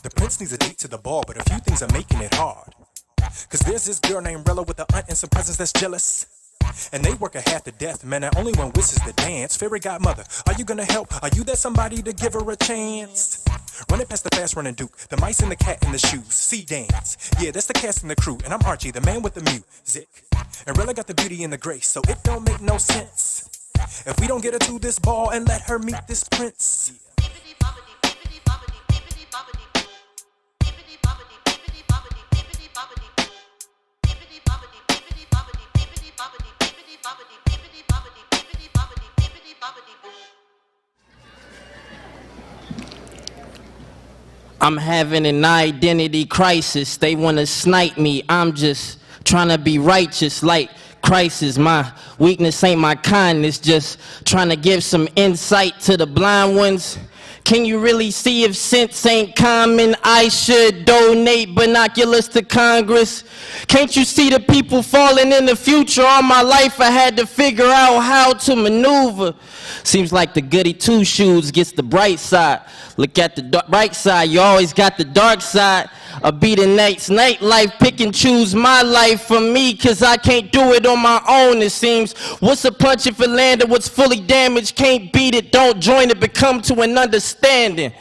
The prince needs a date to the ball, but a few things are making it hard. Cause there's this girl named Rella with a aunt and some cousins that's jealous. And they work her half to death, man, and only one wishes to dance. Fairy godmother, are you gonna help? Are you that somebody to give her a chance? Running past the fast running Duke, the mice and the cat in the shoes. CDance, yeah, that's the cast and the crew. And I'm Archie, the man with the music. And Rella got the beauty and the grace, so it don't make no sense if we don't get her to this ball and let her meet this prince. I'm having an identity crisis. They wanna snipe me. I'm just trying to be righteous like crisis. My weakness ain't my kindness. Just trying to give some insight to the blind ones. Can you really see if sense ain't common? I should donate binoculars to Congress. Can't you see the people falling in the future? All my life I had to figure out how to maneuver. Seems like the goody two-shoes gets the bright side. Look at the bright side, you always got the dark side. I'll be the next nightlife, pick and choose my life for me, cause I can't do it on my own, it seems. What's a punch if it landed what's fully damaged? Can't beat it, don't join it, but come to an understanding.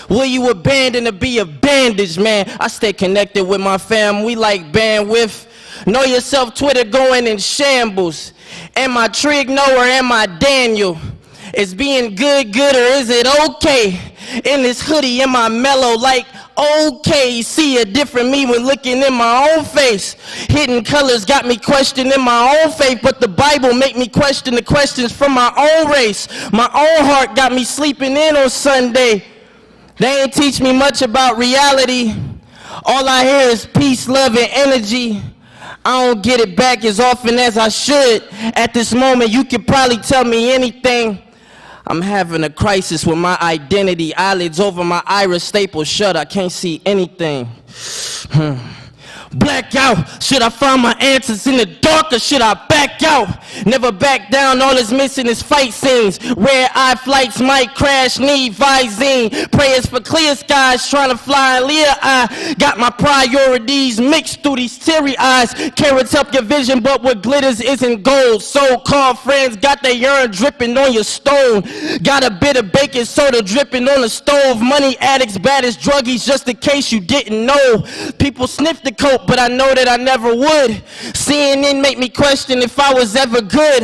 Will you abandon to be a bandage, man? I stay connected with my fam, we like bandwidth. Know yourself, Twitter going in shambles. Am I Trig Noah or am I Daniel? Is being good or is it okay? In this hoodie, am I mellow like okay? See a different me when looking in my own face. Hidden colors got me questioning my own faith, but the Bible make me question the questions from my own race. My own heart got me sleeping in on Sunday. They ain't teach me much about reality. All I hear is peace, love, and energy. I don't get it back as often as I should. At this moment, you could probably tell me anything. I'm having a crisis with my identity. Eyelids over my iris stapled shut. I can't see anything. Blackout. Should I find my answers in the dark or should I back out? Never back down, all that's missing is fight scenes. Rare eye flights might crash, need Visine. Prayers for clear skies, trying to fly in Leah. I got my priorities mixed through these teary eyes. Carrots help your vision, but what glitters isn't gold. So-called friends got their urine dripping on your stone. Got a bit of baking soda dripping on the stove. Money addicts, baddest druggies, just in case you didn't know. People sniff the coke, but I know that I never would. CNN make me question if I was ever good.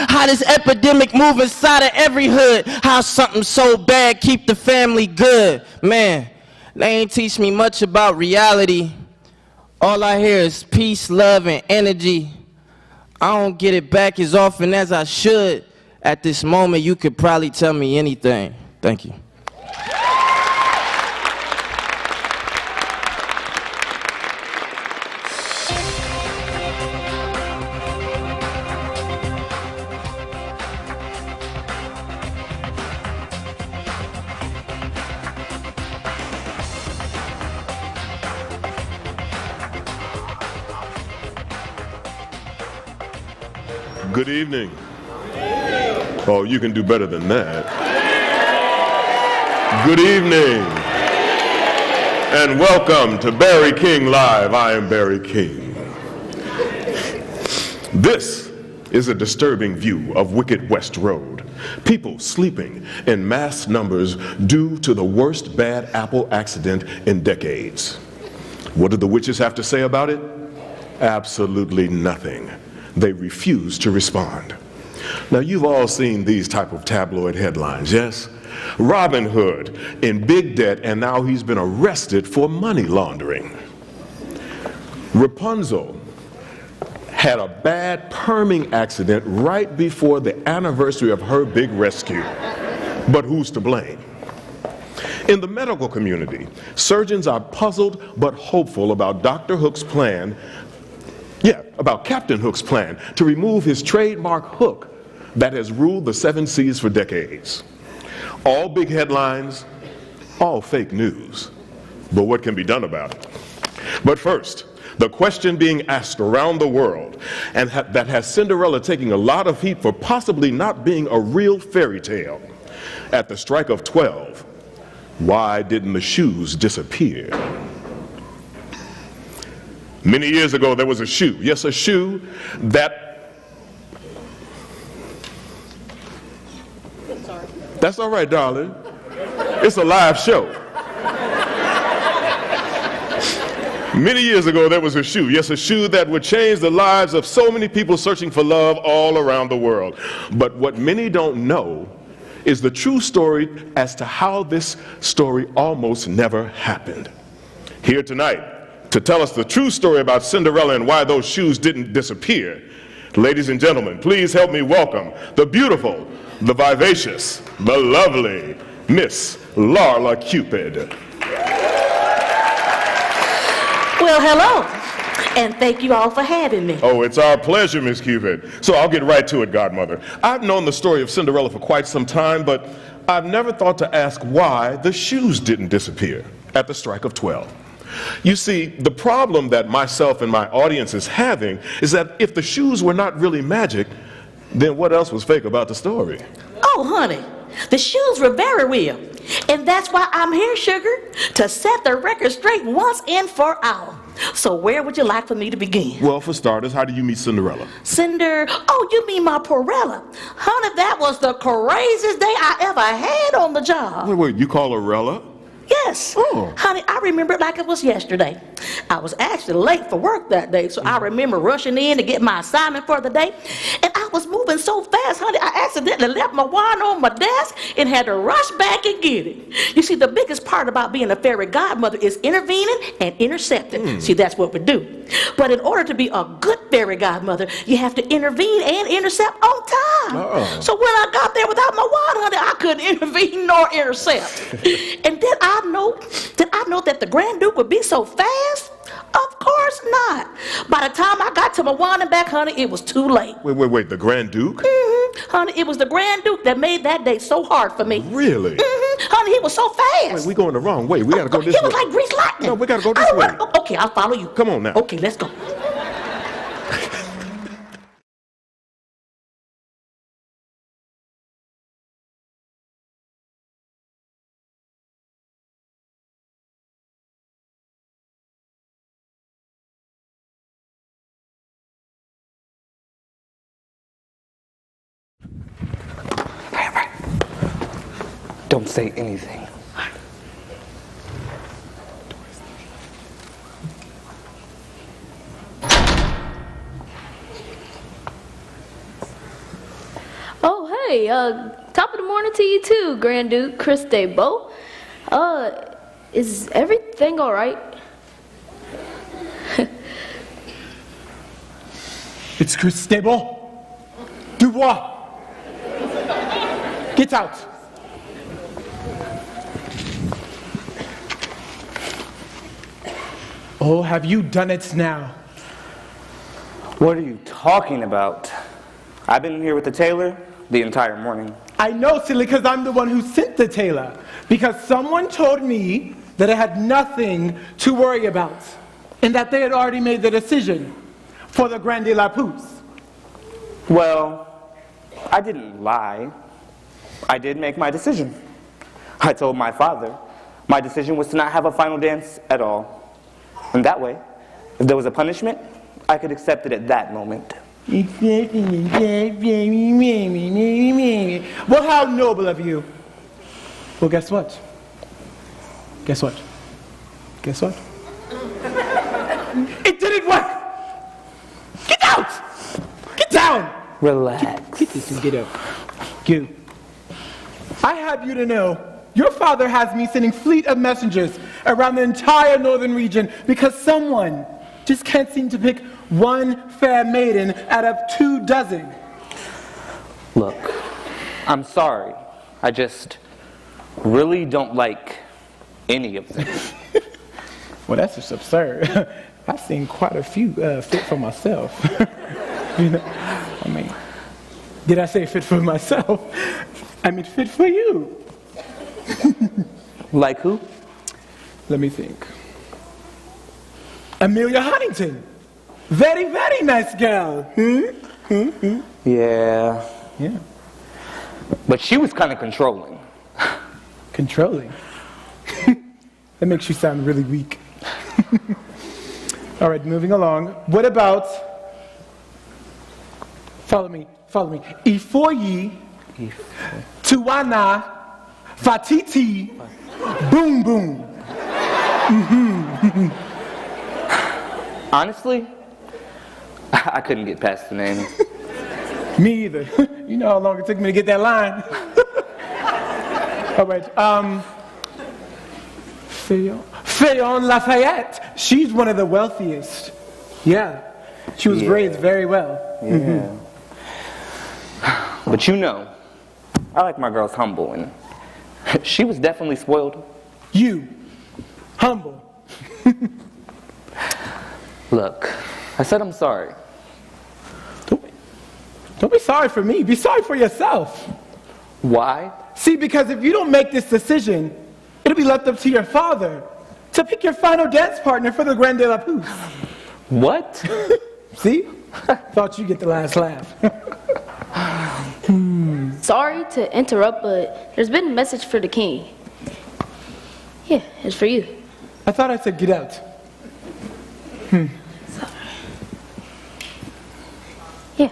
How this epidemic move inside of every hood? How something so bad keep the family good? Man, they ain't teach me much about reality. All I hear is peace, love, and energy. I don't get it back as often as I should. At this moment, you could probably tell me anything. Thank you. Good evening. Oh, you can do better than that. Good evening. And welcome to Barry King Live. I am Barry King. This is a disturbing view of Wicked West Road. People sleeping in mass numbers due to the worst bad apple accident in decades. What do the witches have to say about it? Absolutely nothing. They refuse to respond. Now, you've all seen these type of tabloid headlines, yes? Robin Hood in big debt, and now he's been arrested for money laundering. Rapunzel had a bad perming accident right before the anniversary of her big rescue. But who's to blame? In the medical community, surgeons are puzzled but hopeful about Dr. Hook's plan about Captain Hook's plan to remove his trademark hook that has ruled the 7 seas for decades. All big headlines, all fake news. But what can be done about it? But first, the question being asked around the world, and that has Cinderella taking a lot of heat for possibly not being a real fairy tale. At the strike of 12, Why didn't the shoes disappear? Many years ago, there was a shoe. Yes, a shoe that... That's all right, darling. It's a live show. Many years ago, there was a shoe. Yes, a shoe that would change the lives of so many people searching for love all around the world. But what many don't know is the true story as to how this story almost never happened. Here tonight, to tell us the true story about Cinderella and why those shoes didn't disappear, ladies and gentlemen, please help me welcome the beautiful, the vivacious, the lovely Miss Rella Cupid. Well, hello, and thank you all for having me. Oh, it's our pleasure, Miss Cupid. So I'll get right to it, Godmother. I've known the story of Cinderella for quite some time, but I've never thought to ask why the shoes didn't disappear at the strike of 12. You see, the problem that myself and my audience is having is that if the shoes were not really magic, then what else was fake about the story? Oh, honey, the shoes were very real. And that's why I'm here, sugar, to set the record straight once and for all. So where would you like for me to begin? Well, for starters, how did you meet Cinderella? Oh, you mean my poor Rella. Honey, that was the craziest day I ever had on the job. Wait, you call her Rella? Yes. Oh. Honey, I remember it like it was yesterday. I was actually late for work that day, so I remember rushing in to get my assignment for the day. And I was moving so fast, honey, I accidentally left my wand on my desk and had to rush back and get it. You see, the biggest part about being a fairy godmother is intervening and intercepting. See, that's what we do. But in order to be a good fairy godmother, you have to intervene and intercept on time. Oh. So when I got there without my wand, honey, I couldn't intervene nor intercept. And then I know that the Grand Duke would be so fast? Of course not. By the time I got to my wand and back, honey, it was too late. Wait, the Grand Duke? Honey, it was the Grand Duke that made that day so hard for me. Really? Honey, he was so fast. Wait, we going the wrong way. We gotta go this way. He was like grease lightning. No, we gotta go this way. Okay, I'll follow you. Come on now. Okay, let's go. Don't say anything. Oh, hey, top of the morning to you too, Grand Duke Chris Beau. Is everything all right? It's Chris Beau. Dubois. Get out. Oh, have you done it now? What are you talking about? I've been here with the tailor the entire morning. I know, silly, because I'm the one who sent the tailor. Because someone told me that I had nothing to worry about. And that they had already made the decision for the Grande La Pousse. Well, I didn't lie. I did make my decision. I told my father my decision was to not have a final dance at all. And that way, if there was a punishment, I could accept it at that moment. Well, how noble of you. Well, guess what? Guess what? Guess what? It didn't work! Get out! Get down! Relax. Get this and get up. You. I have you to know, your father has me sending fleet of messengers around the entire northern region because someone just can't seem to pick one fair maiden out of 24. Look, I'm sorry. I just really don't like any of them. Well, that's just absurd. I've seen quite a few fit for myself. You know, I mean, did I say fit for myself? I mean fit for you. Like who? Let me think. Amelia Huntington. Very, very nice girl. Yeah. Yeah. But she was kind of controlling. Controlling. That makes you sound really weak. All right, moving along. What about, follow me. Ifoyi, Tuwana, Fatiti, Boom Boom. Honestly, I couldn't get past the name. Me either. You know how long it took me to get that line. All right, Féon Lafayette. She's one of the wealthiest. Yeah, she was raised very well. Yeah. But you know, I like my girls humble, and she was definitely spoiled. You, humble. Look, I said I'm sorry. Don't be sorry for me. Be sorry for yourself. Why? See, because if you don't make this decision, it'll be left up to your father to pick your final dance partner for the Grand de la Pousse. What? See? Thought you'd get the last laugh. Sorry to interrupt, but there's been a message for the king. Yeah, it's for you. I thought I said get out. Sorry. Yeah.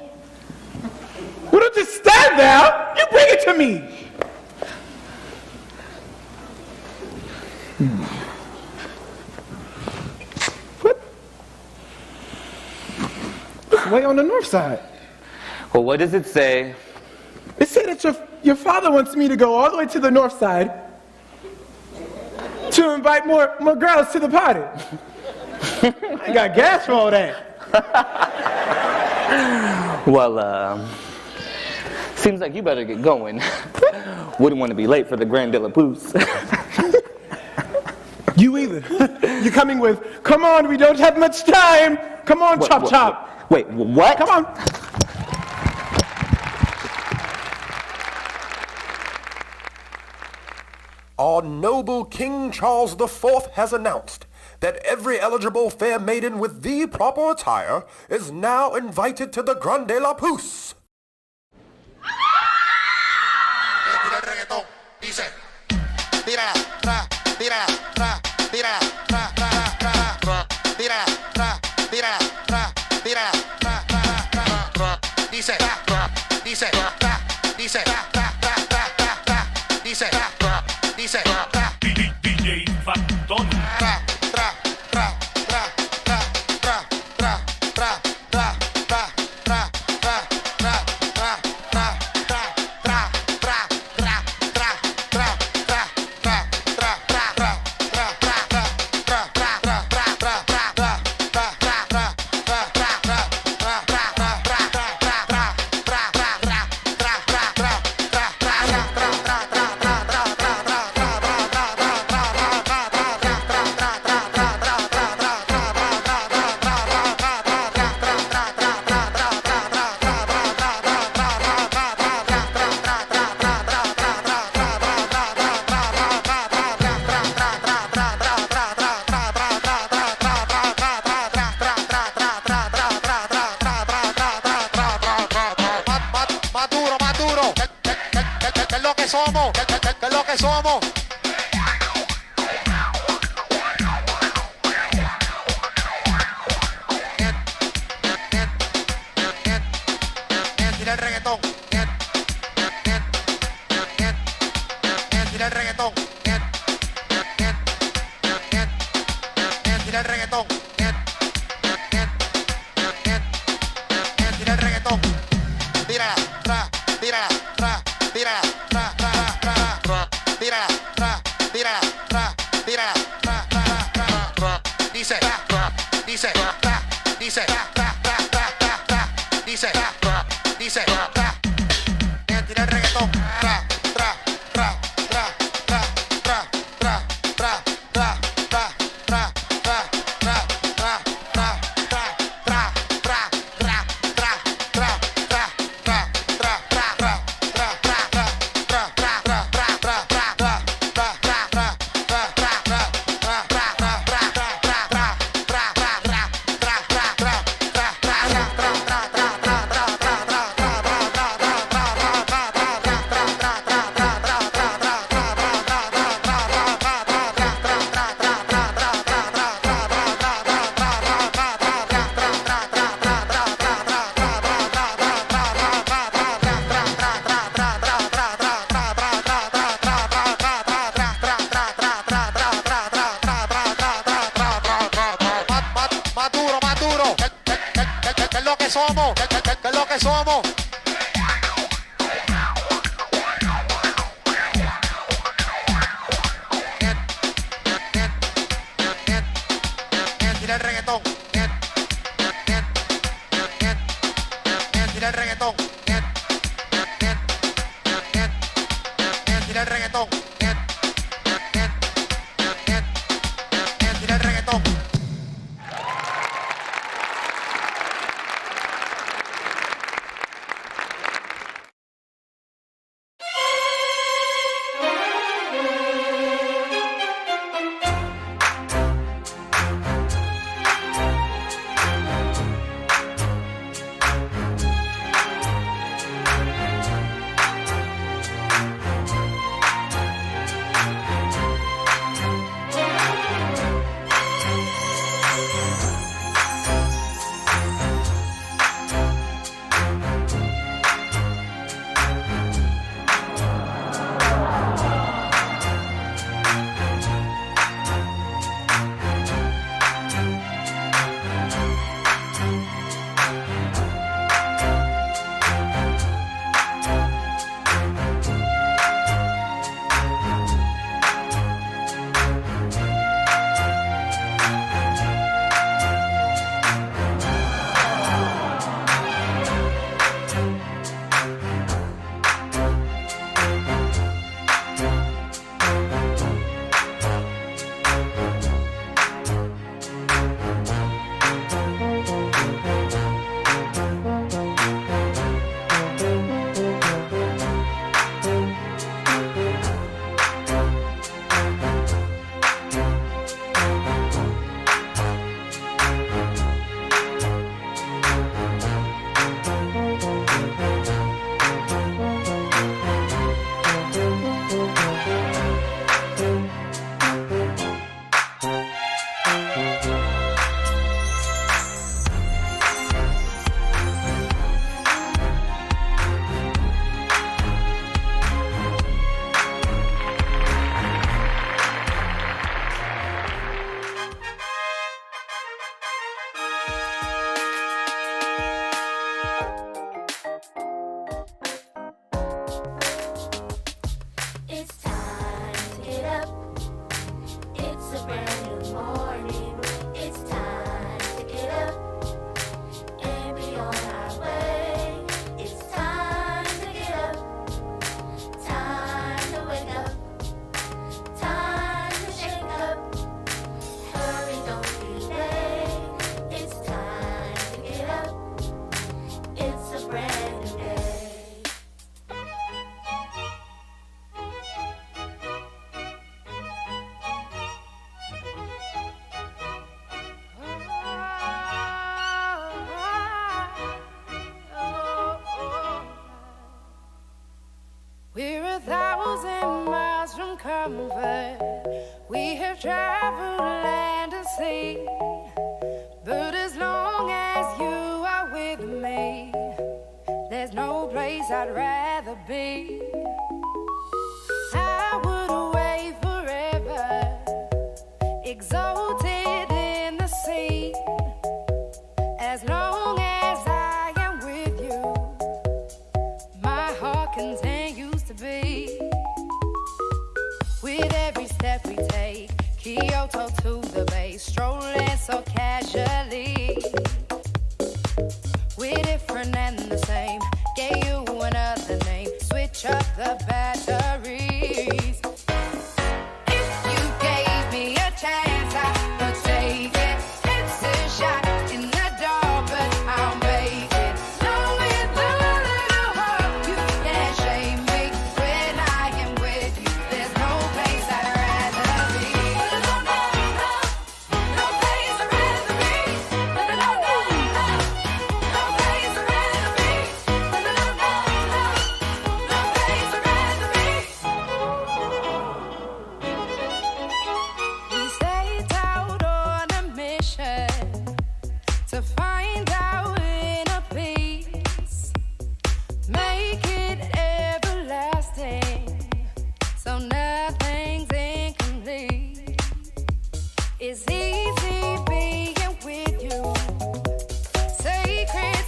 Well, don't just stand there. You bring it to me. What? It's way on the north side. Well, what does it say? It said that your father wants me to go all the way to the north side to invite more girls to the party. I ain't got gas for all that. Well, seems like you better get going. Wouldn't want to be late for the Grand de la Pousse. You either. You're coming with, come on, we don't have much time. Come on, chop. Wait, what? Come on. Our noble King Charles IV has announced that every eligible fair maiden with the proper attire is now invited to the Grand de la Pousse. que somos? ¿Qué es lo que somos? Tira el reggaetón. Tira el reggaetón. Tira el reggaetón. Tira el reggaetón. We're 1,000 miles from comfort. We have traveled land and sea. But as long as you are with me, there's no place I'd rather be. I would away forever, exalted in the sea. As long as I am with you, my heart continues to beat. With every step we take, Kyoto to the bay, strolling so casually. We're different and the same, gave you another name, switch up the batteries. If you gave me a chance, I would take it. It's a shot in the dark, but I'll make it. Knowing the little heart, you can't shame me. When I am with you, there's no place I'd rather be. No, no, no, no place I'd rather be. No, no, no, no, no place I'd rather be. No, no, no, no, no place I'd rather be. We set out on a mission to find our inner peace, make it everlasting, so nothing's incomplete. It's easy being with you, sacred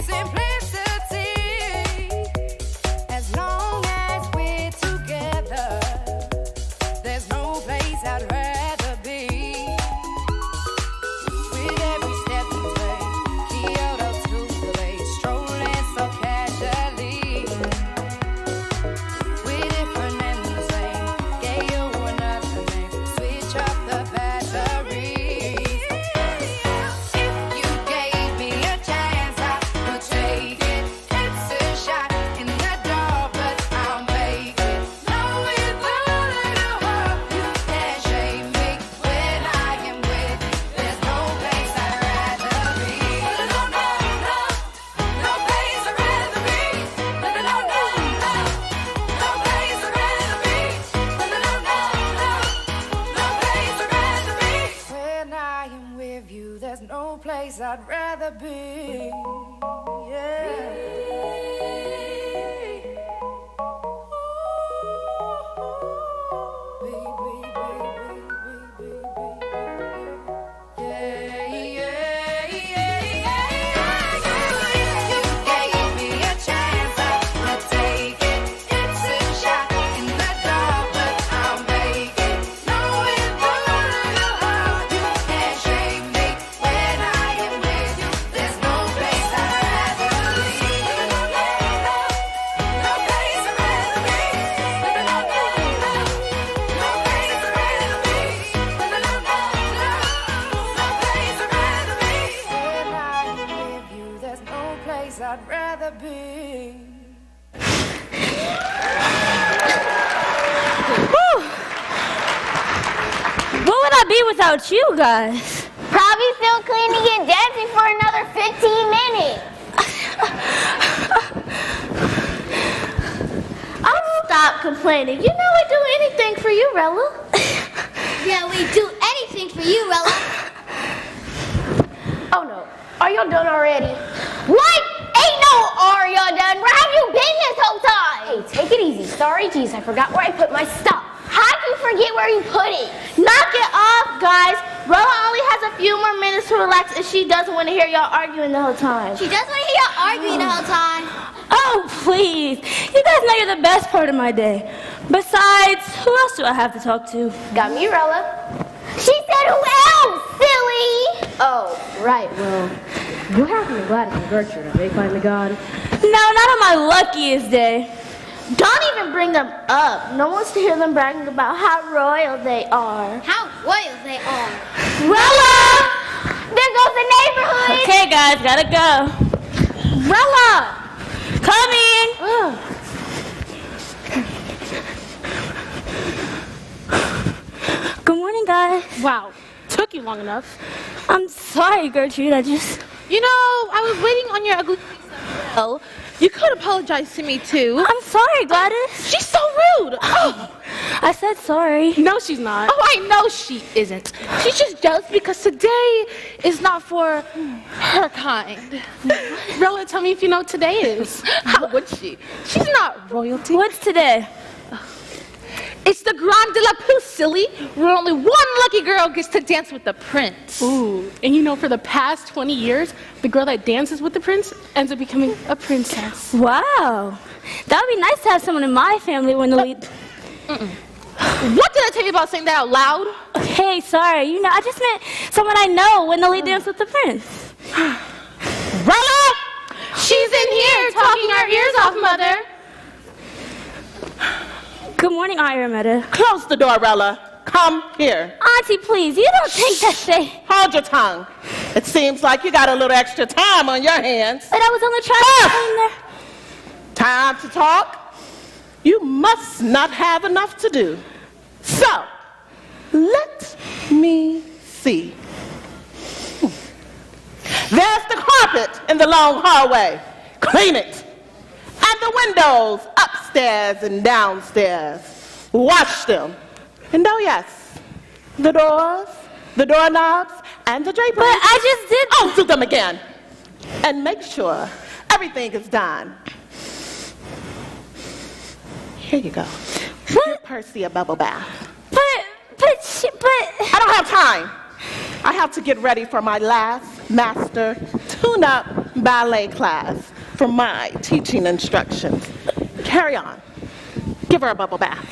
there's no place I'd rather be. I'd rather be. What would I be without you guys? Probably still cleaning and dancing for another 15 minutes. I'll stop complaining. You know I'd do anything for you, Rella. Yeah, we'd do anything for you, Rella. Oh no. Are y'all done already? What? Ain't no are y'all done. Where have you been this whole time? Hey, take it easy. Sorry, geez, I forgot where I put my stuff. How'd you forget where you put it? Knock it off, guys. Rella only has a few more minutes to relax and she doesn't want to hear y'all arguing the whole time. She doesn't want to hear y'all arguing the whole time. Oh, please. You guys know you're the best part of my day. Besides, who else do I have to talk to? Got me, Rella. She said who else, silly? Oh, right, well, what happened to Gladys and Gertrude? Are they finally gone? No, not on my luckiest day. Don't even bring them up. No one wants to hear them bragging about how royal they are. How royal they are. Rella! There goes the neighborhood. Okay, guys, gotta go. Rella! Coming! Good morning, guys. Wow, took you long enough. I'm sorry, Gertrude, You know, I was waiting on your ugly face. Well, you could apologize to me too. I'm sorry, Gladys. She's so rude. Oh. I said sorry. No, she's not. Oh, I know she isn't. She's just jealous because today is not for her kind. Rella, tell me if you know what today is. How would she? She's not royalty. What's today? It's the Grand de la Plus, silly, where only one lucky girl gets to dance with the prince. Ooh, and you know, for the past 20 years, the girl that dances with the prince ends up becoming a princess. Wow. That would be nice to have someone in my family when the lead... What did I tell you about saying that out loud? Okay, sorry. You know, I just meant someone I know when the lead dance with the prince. Rella! She's in here talking our ears off, Mother. Good morning, Meta. Close the door, Rella. Come here. Auntie, please, you don't think that they... Hold your tongue. It seems like you got a little extra time on your hands. But I was only trying to find there. Time to talk? You must not have enough to do. So, let me see. There's the carpet in the long hallway. Clean it. And the windows upstairs and downstairs. Wash them. And oh yes, the doors, the doorknobs, and the draperies. But I just did... Oh, do them again. And make sure everything is done. Here you go. Give Percy a bubble bath. But... I don't have time. I have to get ready for my last master tune-up ballet class for my teaching instructions. Carry on. Give her a bubble bath.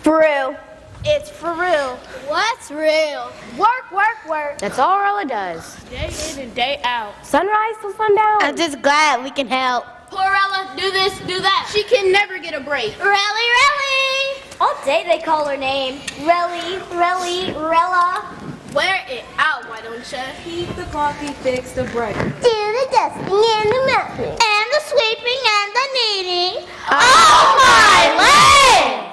For real. It's for real. What's real? Work, work, work. That's all Rella does. Day in and day out. Sunrise till sundown. I'm just glad we can help. Poor Rella, do this, do that. She can never get a break. Rally, rally! All day they call her name. Rella. Wear it out, why don't you? Heat the coffee, fix the breakfast. Do the dusting and the mopping. And the sweeping and the kneading. Oh my legs!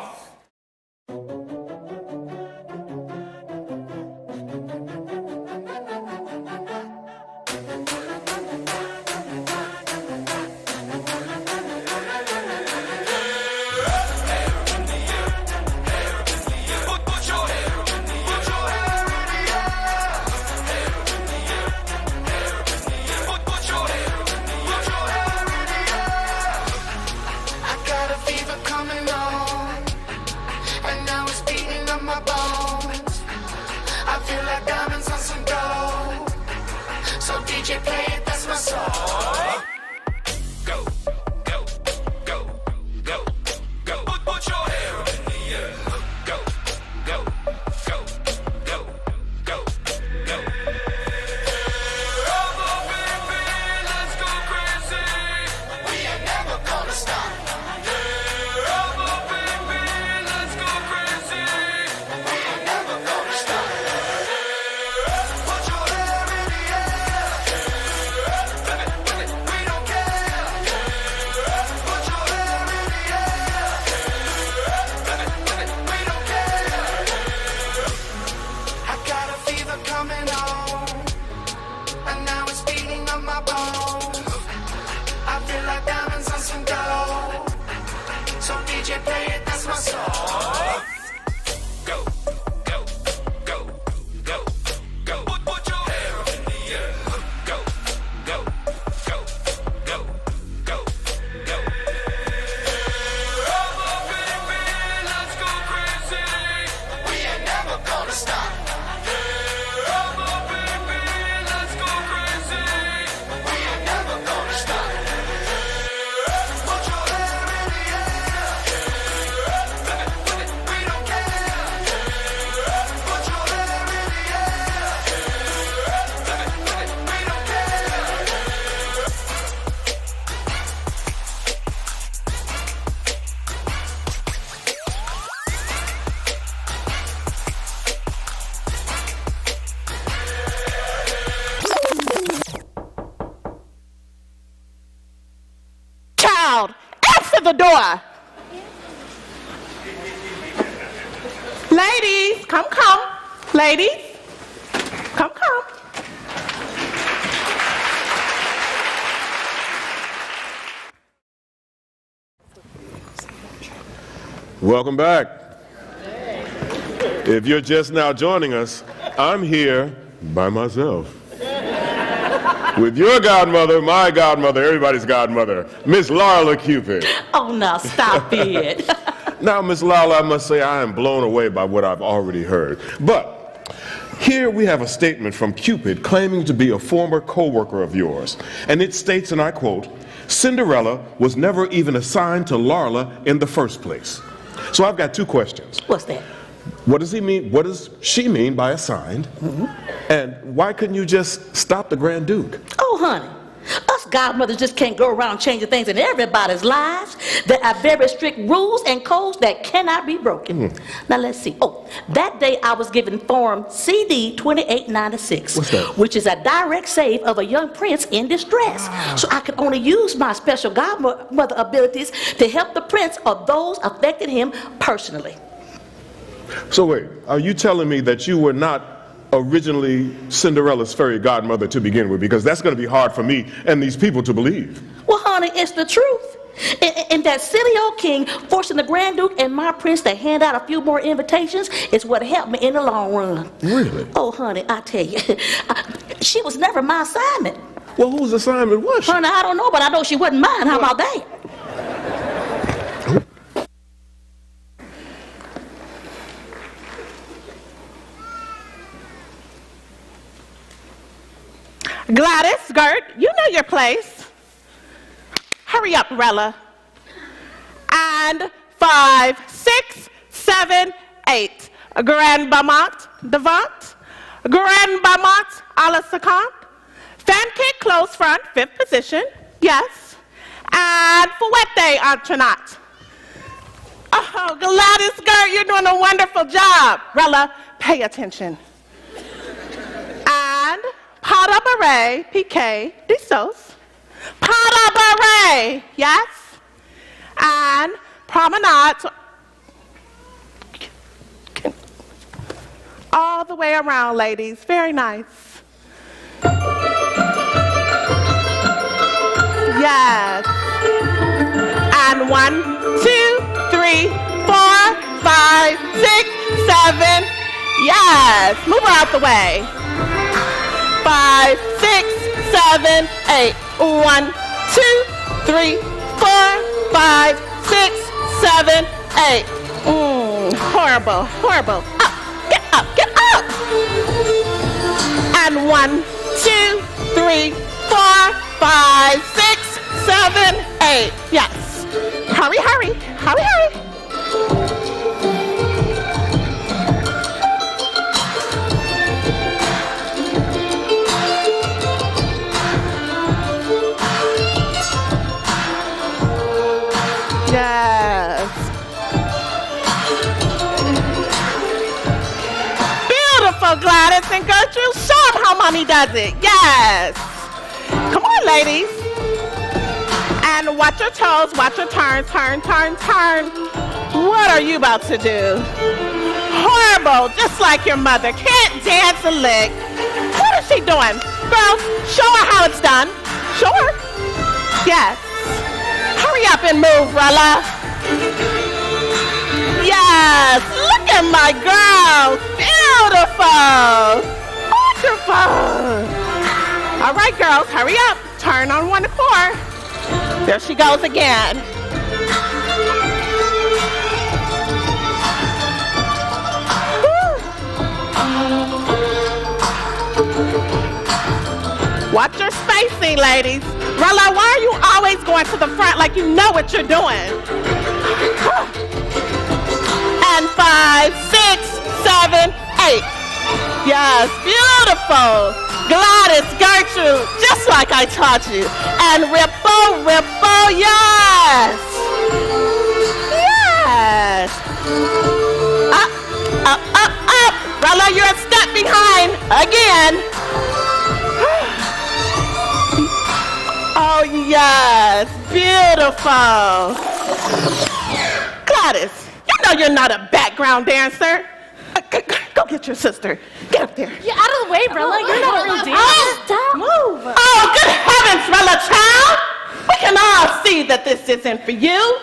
The door. Ladies, come. Ladies, come. Welcome back. If you're just now joining us, I'm here by myself. With your godmother, my godmother, everybody's godmother, Miss Lala Cupid. Oh, now stop it. Now, Miss Lala, I must say I am blown away by what I've already heard. But here we have a statement from Cupid claiming to be a former co-worker of yours. And it states, and I quote, Cinderella was never even assigned to Lala in the first place. So I've got two questions. What's that? What does he mean? What does she mean by assigned? And why couldn't you just stop the Grand Duke? Oh, honey, us godmothers just can't go around changing things in everybody's lives. There are very strict rules and codes that cannot be broken. Now let's see. Oh, that day I was given form CD 2896. What's that? Which is a direct save of a young prince in distress. So I could only use my special godmother abilities to help the prince or those affecting him personally. So wait, are you telling me that you were not originally Cinderella's fairy godmother to begin with? Because that's going to be hard for me and these people to believe. Well, honey, it's the truth. And that silly old king forcing the Grand Duke and my prince to hand out a few more invitations is what helped me in the long run. Really? Oh, honey, I tell you, she was never my assignment. Well, whose assignment was she? Honey, I don't know, but I know she wasn't mine. How about that? Gladys, Gert, you know your place. Hurry up, Rella. And 5, 6, 7, 8. Grand Bamont, Devant. Grand Bamont, a la second. Fan kick, close front, 5th position. Yes. And Fouette, entrenaut. Oh, Oh, Gladys, girl, you're doing a wonderful job. Rella, pay attention. And Pada Beret, PK, Dissos. Pada Beret, yes. And promenade all the way around, ladies. Very nice. Yes. And 1, 2, 3, 4, 5, 6, 7. Yes. Move her out the way. 5, 6, 7, 8. 1, 2, 3, 4, 5, 6, 7, 8. Horrible, horrible. Up, get up, get up. And 1, 2, 3, 4, 5, 6, 7, 8. Yes. Hurry, hurry, hurry, hurry. Yes. Beautiful, Gladys and Gertrude. Show them how mommy does it. Yes. Come on, ladies. And watch your toes, watch your turn, turn, turn, turn. What are you about to do? Horrible, just like your mother. Can't dance a lick. What is she doing? Girls, show her how it's done. Show her. Yes. Hurry up and move, Rella. Yes, look at my girl. Beautiful. Wonderful. All right, girls, hurry up. Turn on 1 accord. There she goes again. Watch your spacing, ladies. Rella, why are you always going to the front like you know what you're doing? And 5, 6, 7, 8. Yes, beautiful. Gladys, Gertrude, just like I taught you. And ripple, ripple, yes. Yes. Up, up, up, up. Rella, you're a step behind. Again. Oh, yes. Beautiful. Gladys, you know you're not a background dancer. Go get your sister. Get up there. Yeah, out of the way, Rella. You're not a real dancer. Oh, stop. Move. Oh, good heavens, Rella child. We can all see that this isn't for you.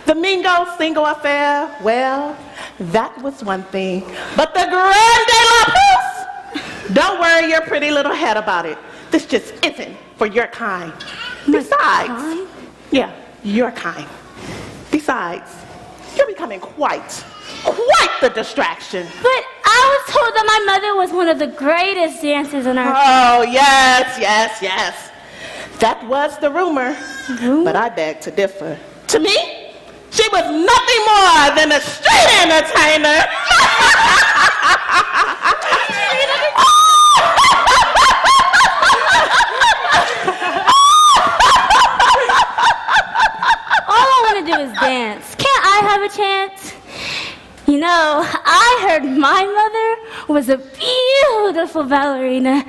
The Mingo single affair, well, that was one thing. But the Grande La Peace, don't worry your pretty little head about it. This just isn't for your kind. Besides, yeah, your kind. Besides, you're becoming quite the distraction. But I was told that my mother was one of the greatest dancers in our Oh, yes, yes, yes. That was the rumor, but I beg to differ. To me, she was nothing more than a street entertainer. All I want to do is dance. Can't I have a chance? You know, I heard my mother was a beautiful ballerina.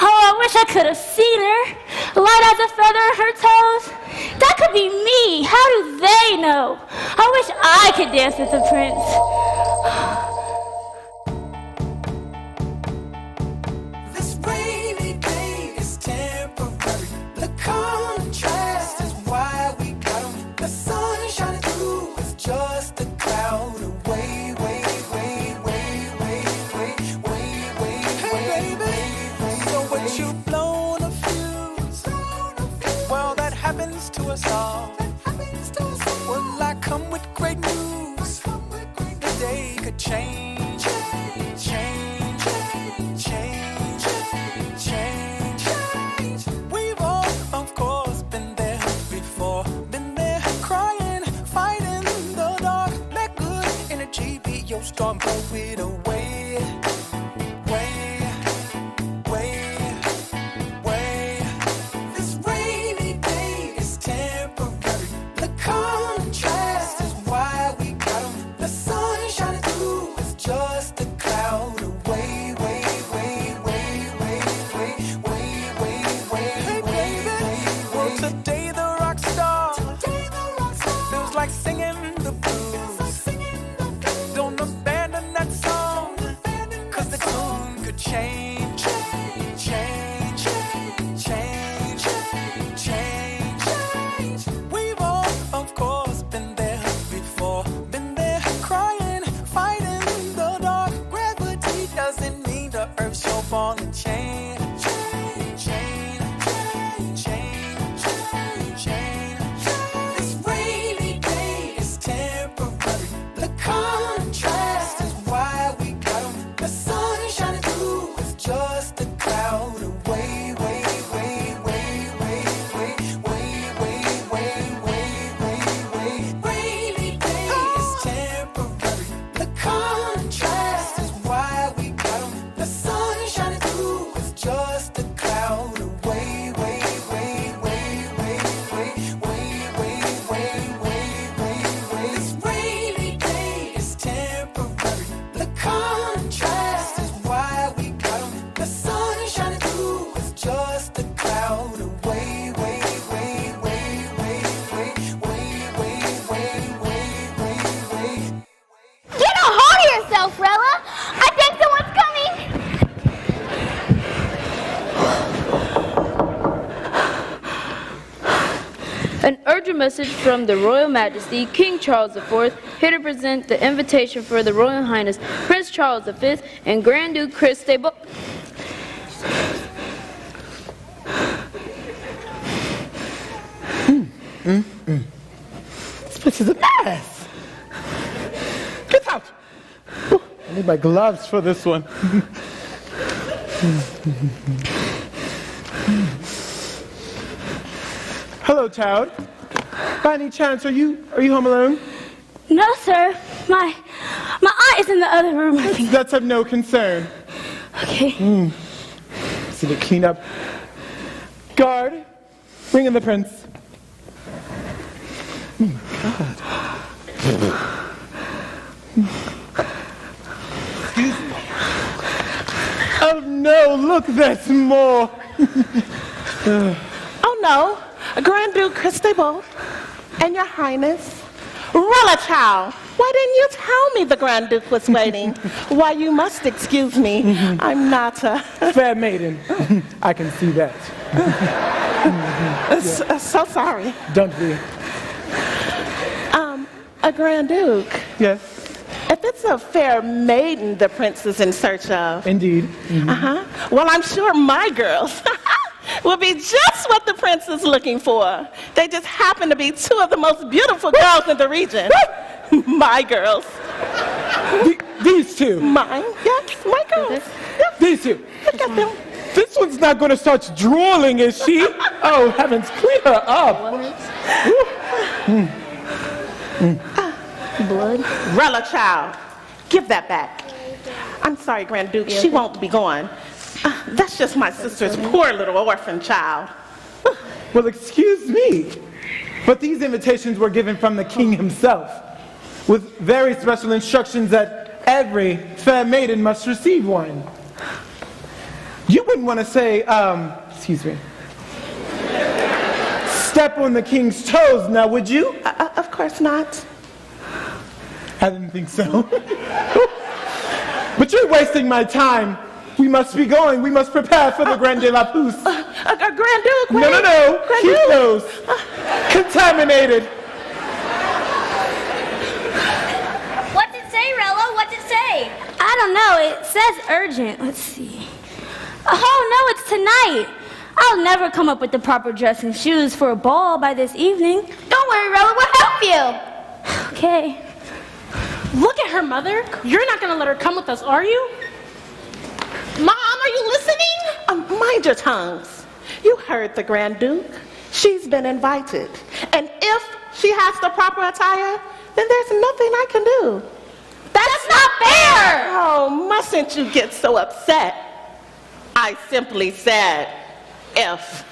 Oh, I wish I could have seen her. Light as a feather, her toes. That could be me. How do they know? I wish I could dance with the prince. This rainy day is temporary. The contrast is why we got 'em. The sun shining through is just a cloud away. You've blown a fuse. Well, that happens to us all. Well, I come with great news. The day could change. We've all, of course, been there before. Been there crying, fighting the dark. Let good energy be your storm, blow it away. falling chain, chain, chain, chain, chain, chain. This rainy day is temporary. The contrast is why we got 'em. The sun shining through is just a cloud away, way, way, way, way, way, way, way, way, way, way, way. Rainy day is temporary. The contrast is why we got 'em. The sun shining through is just a cloud away, way, way, way, way, way, way, way, way, way, way, way. This rainy day is temporary. The contrast is why we got 'em. The sun shining through is just a cloud away, way, way, way, way, way, way, way, way, way, way, way. Get a hold of yourself, Rella. I think someone's coming. An urgent message from the Royal Majesty, King Charles IV, here to present the invitation for the Royal Highness Prince Charles V and Grand Duke Cristobal. This place is a mess. Get out. Ooh, I need my gloves for this one. Hello, child. By any chance, are you home alone? No, sir. My aunt is in the other room, I think. That's of no concern. Okay. See to clean up. Guard, bring in the prince. Oh my God. Excuse me. Oh no, look, there's more. Oh no, Grand Duke Cristobal and Your Highness. Rella, child, why didn't you tell me the Grand Duke was waiting? Why, you must excuse me. I'm not a... Fair maiden. I can see that. So sorry. Don't be. A Grand Duke. Yes. If it's a fair maiden the prince is in search of. Indeed. Well, I'm sure my girls will be just what the prince is looking for. They just happen to be two of the most beautiful girls in the region. My girls. These two? Mine? Yes, my girls. Yes. These two? Look at them. This one's not going to start drooling, is she? Oh, heavens, clean her up. Blood. Rella, child, give that back. I'm sorry, Grand Duke, she won't be gone. That's just my sister's poor little orphan child. Well, excuse me, but these invitations were given from the king himself, with very special instructions that every fair maiden must receive one. You wouldn't want to say, excuse me, step on the king's toes now, would you? Of course not. I didn't think so. But you're wasting my time. We must be going. We must prepare for the Grand de la Pousse. Grand Duke, wait. No. Grand Keep Duke. those. Contaminated. What's it say, Rella? What's it say? I don't know. It says urgent. Let's see. Oh, no, it's tonight. I'll never come up with the proper dress and shoes for a ball by this evening. Don't worry, Rella. We'll help you. Okay. Look at her, Mother. You're not going to let her come with us, are you? Mom, are you listening? Mind your tongues. You heard the Grand Duke. She's been invited. And if she has the proper attire, then there's nothing I can do. That's not fair! Oh, mustn't you get so upset? I simply said, if.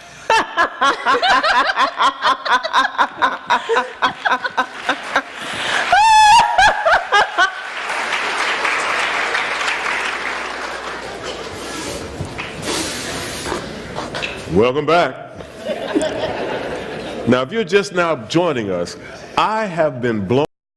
Welcome back. Now, if you're just now joining us, I have been blown